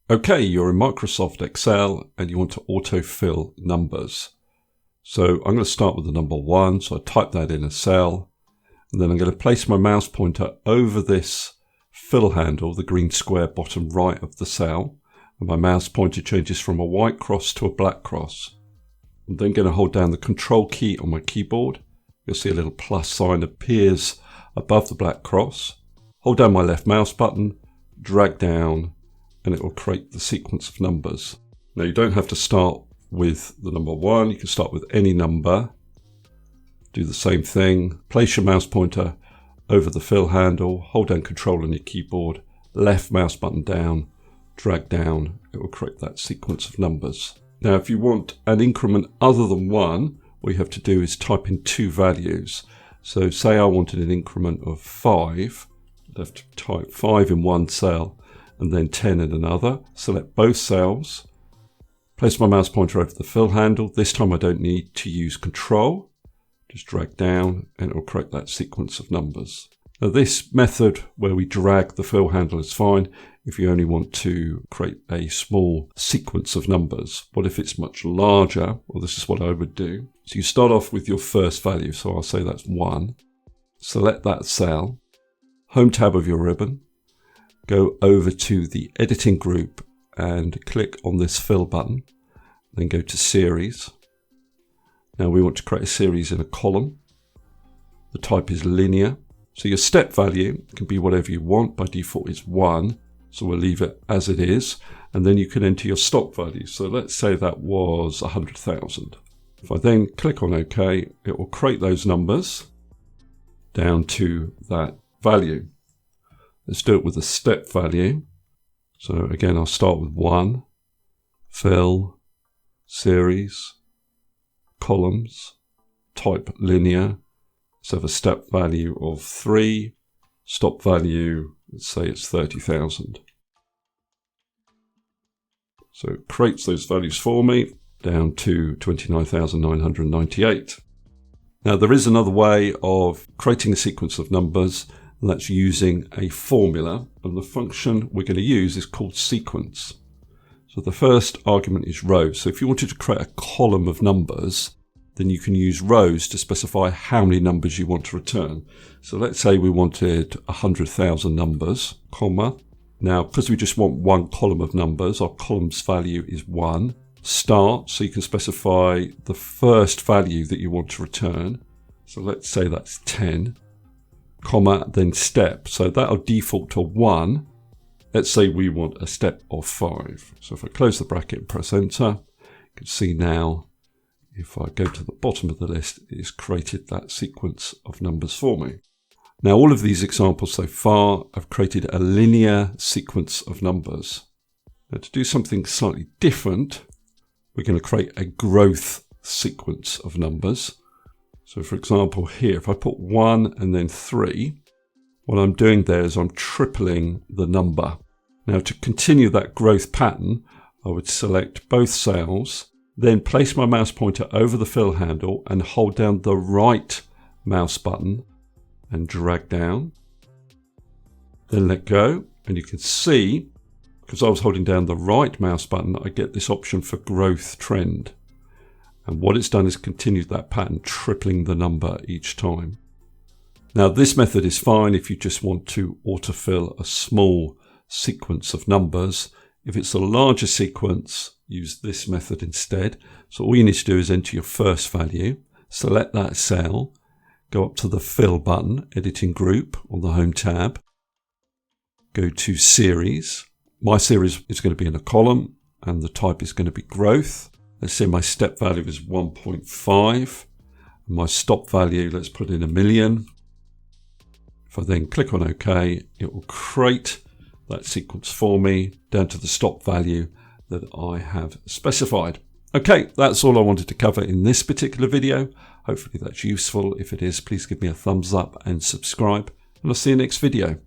Okay, you're in Microsoft Excel and you want to autofill numbers. So I'm going to start with the number 1, so I type that in a cell, and then I'm going to place my mouse pointer over this fill handle, the green square bottom right of the cell, and my mouse pointer changes from a white cross to a black cross. I'm then going to hold down the Control key on my keyboard. You'll see a little plus sign appears above the black cross. Hold down my left mouse button, drag down, and it will create the sequence of numbers. Now you don't have to start with the number 1, you can start with any number. Do the same thing, place your mouse pointer over the fill handle, hold down Control on your keyboard, left mouse button down, drag down, it will create that sequence of numbers. Now if you want an increment other than 1, what you have to do is type in 2 values. So say I wanted an increment of 5, I'd have to type 5 in one cell and then 10 in another. Select both cells, place my mouse pointer over the fill handle. This time I don't need to use Control, just drag down and it will create that sequence of numbers. Now this method where we drag the fill handle is fine if you only want to create a small sequence of numbers. What if it's much larger? Well, this is what I would do. So you start off with your first value, so I'll say that's 1. Select that cell, Home tab of your ribbon, go over to the editing group and click on this fill button, then go to series. Now we want to create a series in a column. The type is linear. So your step value can be whatever you want. By default it's 1, so we'll leave it as it is. And then you can enter your stop value. So let's say that was 100,000. If I then click on OK, it will create those numbers down to that value. Let's do it with a step value. So again, I'll start with 1, fill, series, columns, type linear. Let's have a step value of 3, stop value, let's say it's 30,000. So it creates those values for me down to 29,998. Now there is another way of creating a sequence of numbers, and that's using a formula, and the function we're going to use is called sequence. So the first argument is rows. So if you wanted to create a column of numbers, then you can use rows to specify how many numbers you want to return. So let's say we wanted 100,000 numbers, comma. Now, because we just want one column of numbers, our column's value is 1. Start, so you can specify the first value that you want to return. So let's say that's 10. Comma, then step. So that'll default to 1. Let's say we want a step of 5. So if I close the bracket and press enter, you can see now, if I go to the bottom of the list, it's created that sequence of numbers for me. Now all of these examples so far, I've created a linear sequence of numbers. Now to do something slightly different, we're going to create a growth sequence of numbers. So for example here, if I put 1 and then 3, what I'm doing there is I'm tripling the number. Now to continue that growth pattern, I would select both cells, then place my mouse pointer over the fill handle and hold down the right mouse button and drag down. Then let go, and you can see, because I was holding down the right mouse button, I get this option for growth trend. And what it's done is continued that pattern, tripling the number each time. Now this method is fine if you just want to autofill a small sequence of numbers. If it's a larger sequence, use this method instead. So all you need to do is enter your first value, select that cell, go up to the fill button, editing group on the home tab, go to series. My series is going to be in a column and the type is going to be growth. Let's say my step value is 1.5. My stop value, let's put in 1,000,000. If I then click on OK, it will create that sequence for me down to the stop value that I have specified. Okay, that's all I wanted to cover in this particular video. Hopefully that's useful. If it is, please give me a thumbs up and subscribe, and I'll see you next video.